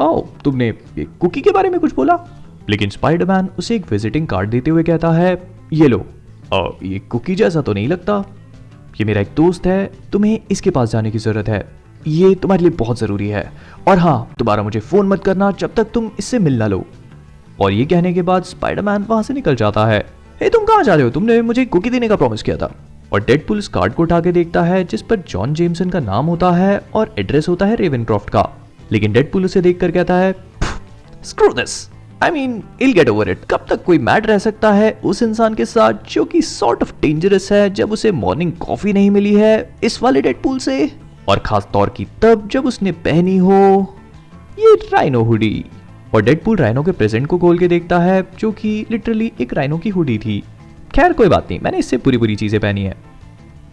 ओह, तुमने ये कुकी के बारे में कुछ बोला? लेकिन स्पाइडरमैन उसे एक विजिटिंग कार्ड देते हुए कहता है, ये लो। ये कुकी जैसा तो नहीं लगता। ये मेरा एक दोस्त है, तुम्हें इसके पास जाने की जरूरत है, ये तुम्हारे लिए बहुत जरूरी है। और हाँ, दोबारा मुझे फोन मत करना जब तक तुम इससे मिल ना लो। और ये कहने के बाद स्पाइडरमैन वहां से निकल जाता है। हे, तुम कहाँ जा रहे हो? तुमने मुझे कुकी देने का प्रॉमिस किया था। और डेडपूल इस कार्ड को उठा के देखता है जिस पर जॉन जेमसन का नाम होता है और एड्रेस होता है रेवेनक्रॉफ्ट का। लेकिन डेडपूल उसे देखकर कहता है, screw this, I mean I'll get over it. कब तक कोई मैड रह सकता है उस इंसान के साथ जो कि सॉर्ट ऑफ डेंजरस है जब उसे मॉर्निंग कॉफी नहीं मिली है इस वाले डेडपूल से, और खास तौर की तब जब उसने पहनी हो ये राइनो हुडी। और डेडपूल राइनो के प्रेजेंट को खोल के देखता है जो कि लिटरली एक राइनो की हुडी थी। खैर कोई बात नहीं, मैंने इससे पूरी चीजें पहनी है।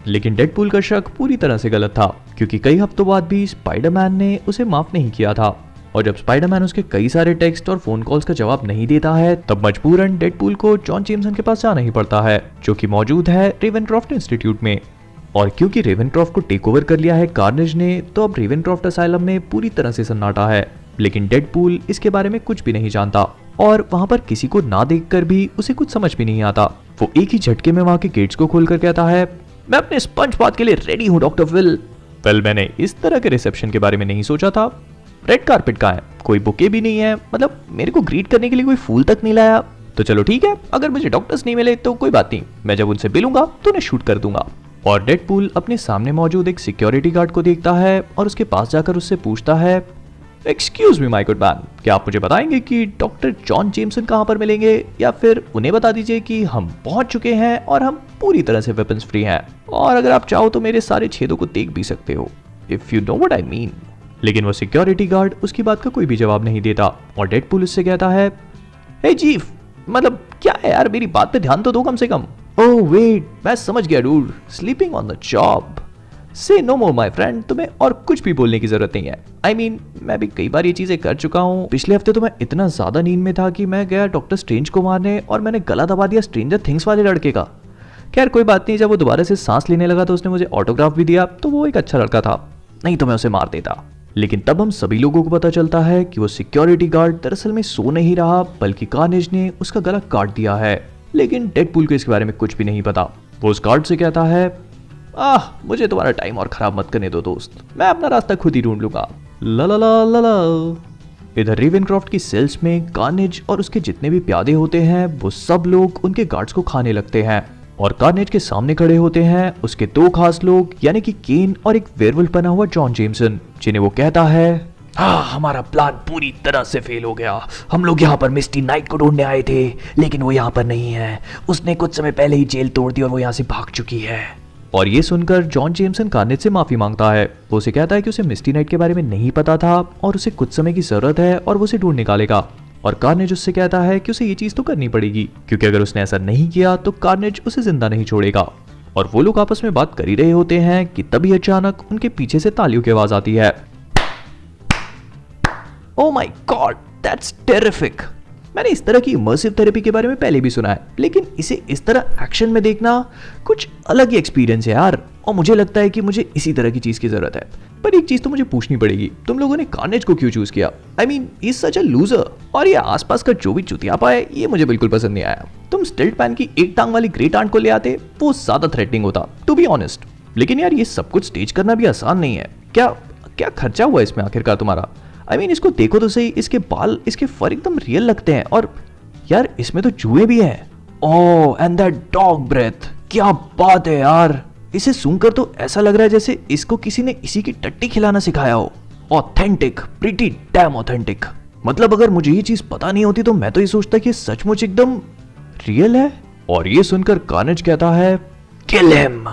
लेकिन डेडपूल का शक पूरी तरह से गलत था, क्योंकि कई हफ्तों बाद भी स्पाइडरमैन ने उसे माफ नहीं किया था। और जब स्पाइडरमैन उसके कई सारे टेक्स्ट और फोन कॉल्स का जवाब नहीं देता है, तब मजबूरन डेडपूल को जॉन जेमसन के पास जाना ही पड़ता है, जो कि मौजूद है रेवेनक्रॉफ्ट इंस्टीट्यूट में। और क्योंकि रेवेनक्रॉफ्ट को टेक ओवर कर लिया है कार्नेज ने, तो अब रेवेनक्रॉफ्ट असाइलम में पूरी तरह से सन्नाटा है। लेकिन डेडपूल इसके बारे में कुछ भी नहीं जानता, और वहां पर किसी को ना देखकर भी उसे कुछ समझ भी नहीं आता। वो एक ही झटके में वहां के गेट्स को खोलकर कहता है, मैं अपने स्पंज बाथ के लिए रेडी हूँ डॉक्टर फिल। वेल, मैंने इस तरह के रिसेप्शन के बारे में नहीं सोचा था। रेड कारपेट कहाँ है? कोई बुके भी नहीं है, मतलब मेरे को ग्रीट करने के लिए कोई फूल तक नहीं लाया। तो चलो ठीक है, अगर मुझे डॉक्टर्स नहीं मिले तो कोई बात नहीं, मैं जब उनसे मिलूंगा तो उन्हें शूट कर दूंगा। और डेडपूल अपने सामने मौजूद एक सिक्योरिटी गार्ड को देखता है और उसके पास जाकर उससे पूछता है, excuse me my good man, क्या आप मुझे बताएंगे कि डॉक्टर जॉन जेमसन कहाँ पर मिलेंगे, या फिर उन्हें बता दीजिए कि हम पहुंच चुके हैं और हम पूरी तरह से वेपन्स फ्री हैं, और अगर आप चाहो तो मेरे सारे छेदों को देख भी सकते हो, if you know what I mean. लेकिन वो सिक्योरिटी गार्ड उसकी बात का कोई भी जवाब नहीं देता। और डेडपूल उससे कहता है, हे चीफ, मतलब क्या है यार, मेरी बात पे ध्यान तो दो कम से कम। ओह वेट, मैं समझ गया dude, sleeping on the job. से नो मोर माय फ्रेंड, तुम्हें और कुछ भी बोलने की जरूरत नहीं है। आई मीन मैं भी कई बार ये चीजें कर चुका हूँ। पिछले हफ्ते तो मैं इतना ज्यादा नींद में था कि मैं गया डॉक्टर स्ट्रेंज को मारने और मैंने गला दबा दिया स्ट्रेंजर थिंग्स वाले लड़के का। खैर कोई बात नहीं, जब वो दोबारा से सांस लेने लगा तो उसने मुझे ऑटोग्राफ भी दिया, तो वो एक अच्छा लड़का था, नहीं तो मैं उसे मार देता। लेकिन तब हम सभी लोगों को पता चलता है कि वो सिक्योरिटी गार्ड दरअसल में सो नहीं रहा, बल्कि कार्नेज ने उसका गला काट दिया है। लेकिन डेडपूल को इसके बारे में कुछ भी नहीं पता। वो उस गार्ड से कहता है, मुझे तुम्हारा टाइम और खराब मत करने दो दोस्त, मैं अपना रास्ता खुद ही ढूंढ लूंगा। ला ला ला ला ला। इधर रेवेनक्रॉफ्ट की सेल्स में कार्नेज और उसके जितने भी प्यादे होते हैं वो सब लोग उनके गार्ड्स को खाने लगते हैं। और कार्नेज के सामने खड़े होते हैं उसके दो खास लोग, यानी कि केन और एक वेयरवुल्फ बना हुआ जॉन जेमसन, जिन्हें वो कहता है, हमारा प्लान पूरी तरह से फेल हो गया। हम लोग यहाँ पर मिस्टी नाइट को ढूंढने आए थे, लेकिन वो यहाँ पर नहीं है। उसने कुछ समय पहले ही जेल तोड़ दी और वो यहाँ से भाग चुकी है। और ये सुनकर जॉन जेमसन कार्नेज से माफी मांगता है। वो उसे कहता है कि उसे मिस्टी नाइट के बारे में नहीं पता था और उसे कुछ समय की जरूरत है और वो उसे ढूंढ निकालेगा। और कार्नेज उससे कहता है कि उसे ये चीज तो करनी पड़ेगी, क्योंकि अगर उसने ऐसा नहीं किया तो कार्नेज उसे जिंदा नहीं छोड़ेगा। और वो लोग आपस में बात कर ही रहे होते हैं कि तभी अचानक उनके पीछे से तालियों की आवाज आती है। Oh my God, that's terrific. मैंने इस तरह की इमर्सिव थेरेपी के बारे में पहले भी सुना है, लेकिन इसे इस तरह एक्शन में देखना कुछ अलग ही एक्सपीरियंस है यार। और मुझे लगता है कि मुझे इसी तरह की चीज की जरूरत है। पर एक चीज तो मुझे पूछनी पड़ेगी, तुम लोगों ने कार्नेज को क्यों चूज किया? I mean he is such a loser. और ये आसपास का जो भी चुतियापा है ये मुझे बिल्कुल पसंद नहीं आया। तुम स्टिल्ट पैन की एक टांग वाली ग्रेट आंट को ले आते, वो ज्यादा थ्रेटनिंग होता, टू बी ऑनेस्ट। लेकिन यार ये सब कुछ स्टेज करना भी आसान नहीं है। क्या क्या खर्चा हुआ इसमें आखिरकार तुम्हारा? आई मीन इसको देखो तो सही, इसके बाल, इसके फर एकदम रियल लगते हैं। और यार इसमें तो चूहे भी हैं। Oh and that dog breath, क्या बात है यार। इसे सुनकर तो ऐसा लग रहा है जैसे इसको किसी ने इसी की टट्टी खिलाना सिखाया हो। Authentic, pretty dam authentic. मतलब अगर मुझे ये चीज पता नहीं होती तो मैं तो ये सोचता कि सचमुच एकदम रियल है। और ये सुनकर कार्नेज कहता है, किल हिम।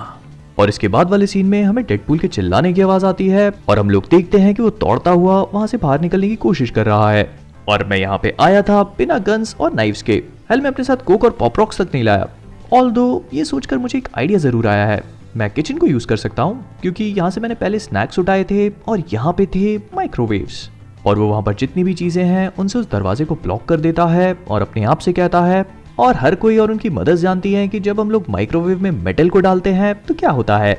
और इसके बाद वाले सीन में हमें डेडपूल के चिल्लाने की आवाज आती है और हम लोग देखते हैं कि वो दौड़ता हुआ वहां से बाहर निकलने की कोशिश कर रहा है। और मैं यहाँ पे आया था बिना गन्स और नाइफ्स के। हेल मैं अपने साथ कोक और पॉप रॉक्स तक नहीं लाया। ऑल्दो ये सोचकर मुझे एक आइडिया जरूर आया है, मैं किचन को यूज कर सकता हूँ, क्योंकि यहाँ से मैंने पहले स्नैक्स उठाए थे और यहाँ पे थे माइक्रोवेव्स। और वो वहां पर जितनी भी चीजें हैं उनसे उस दरवाजे को ब्लॉक कर देता है और अपने आप से कहता है, और हर कोई और उनकी मदद जानती है कि जब हम लोग माइक्रोवेव में मेटल को डालते हैं तो क्या होता है।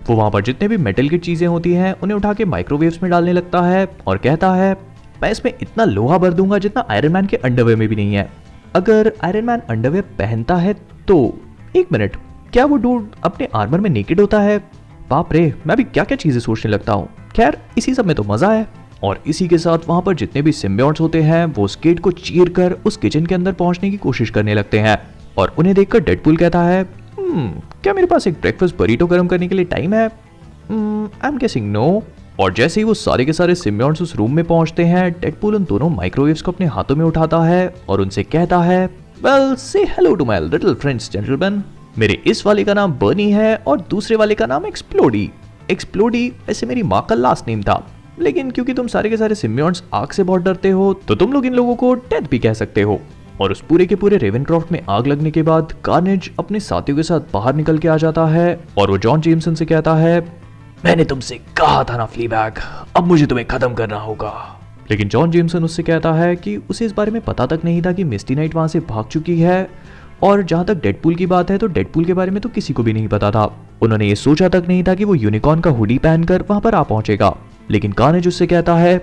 वो वहां पर जितने भी मेटल की चीजें होती हैं उन्हें उठा के माइक्रोवेव्स में डालने लगता है और कहता है, मैं इसमें इतना लोहा भर दूंगा जितना आयरन मैन के अंडरवेयर में भी नहीं है। अगर आयरन मैन अंडरवेयर पहनता है तो एक मिनट, क्या वो डूड अपने आर्मर में नेकेड होता है? बाप रे, मैं भी क्या क्या चीजें सोचने लगता हूँ। खैर, इसी सब में तो मजा है। और इसी के साथ वहां पर जितने भी सिम्बियोट्स होते हैं वो उस गेट को चीर कर उस किचन के अंदर पहुंचने की कोशिश करने लगते हैं। और उन्हें देखकर डेडपूल कहता है, क्या मेरे पास एक ब्रेकफास्ट बरीटो गर्म करने के लिए टाइम है? I am guessing no. और जैसे ही वो सारे के सारे सिम्बियोट्स उस रूम में पहुंचते हैं, डेडपूल उन दोनों माइक्रोवेव्स को अपने हाथों में उठाता है और उनसे कहता है, well say hello to my little friends gentlemen. मेरे इस वाले का नाम बर्नी है और दूसरे वाले का नाम एक्सप्लोडी। एक्सप्लोडी वैसे मेरी माँ का लास्ट नेम था, लेकिन क्योंकि तुम सारे के सारे सिम्बियोट्स आग से बहुत डरते हो तो तुम लोग इन लोगों को डेथ भी कह सकते हो। और उस पूरे के पूरे रेवेनक्रॉफ्ट में आग लगने के बाद कार्नेज अपने साथियों के साथ बाहर निकल के आ जाता है और वो जॉन जेमसन से कहता है, मैंने तुमसे कहा था ना फ्लीबैग, अब मुझे तुम्हें खत्म करना होगा। लेकिन जॉन जेमसन उससे कहता है कि उसे इस बारे में पता तक नहीं था कि मिस्टी नाइट वहां से भाग चुकी है। और जहां तक डेडपूल की बात है तो डेडपूल के बारे में तो किसी को भी नहीं पता था। उन्होंने ये सोचा तक नहीं था कि वो यूनिकॉर्न का हुडी पहनकर वहां पर आ पहुंचेगा। लेकिन कार्नेज उससे कहता है,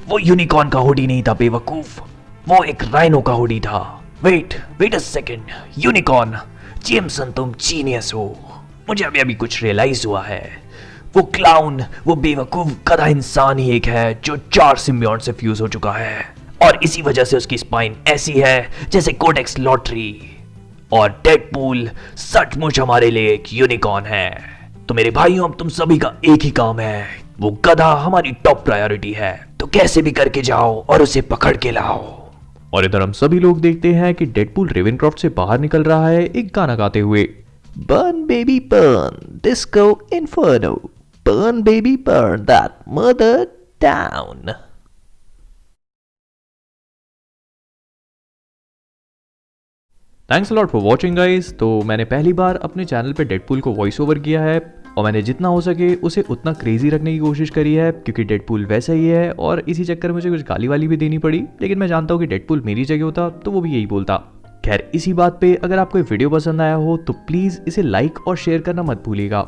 वो यूनिकॉर्न का हुडी नहीं था बेवकूफ, वो एक राइनो का हुडी था। Wait a second, unicorn, Jameson तुम जीनियस हो, मुझे अभी अभी कुछ रियलाइज हुआ है। वो क्लाउन, वो बेवकूफ गधा इंसान ही एक है जो 4 सिम्बियोट से फ्यूज हो चुका है और इसी वजह से उसकी स्पाइन ऐसी है जैसे कोडेक्स लॉटरी। और डेडपूल सचमुच हमारे लिए एक यूनिकॉर्न है। तो मेरे भाइयों, अब तुम सभी का एक ही काम है, वो गधा हमारी टॉप प्रायोरिटी है, तो कैसे भी करके जाओ और उसे पकड़ के लाओ। और इधर हम सभी लोग देखते हैं कि डेडपूल रेवेनक्रॉफ्ट से बाहर निकल रहा है एक गाना गाते हुए, burn baby burn, disco inferno, burn baby burn that mother down. Thanks a lot for watching guys. तो मैंने पहली बार अपने चैनल पे डेडपूल को वॉइस ओवर किया है और मैंने जितना हो सके उसे उतना क्रेजी रखने की कोशिश करी है, क्योंकि डेडपूल वैसा ही है और इसी चक्कर में मुझे कुछ गाली वाली भी देनी पड़ी। लेकिन मैं जानता हूँ कि डेडपूल मेरी जगह होता तो वो भी यही बोलता। खैर, इसी बात पे अगर आपको ये वीडियो पसंद आया हो तो प्लीज़ इसे लाइक और शेयर करना मत भूलिएगा।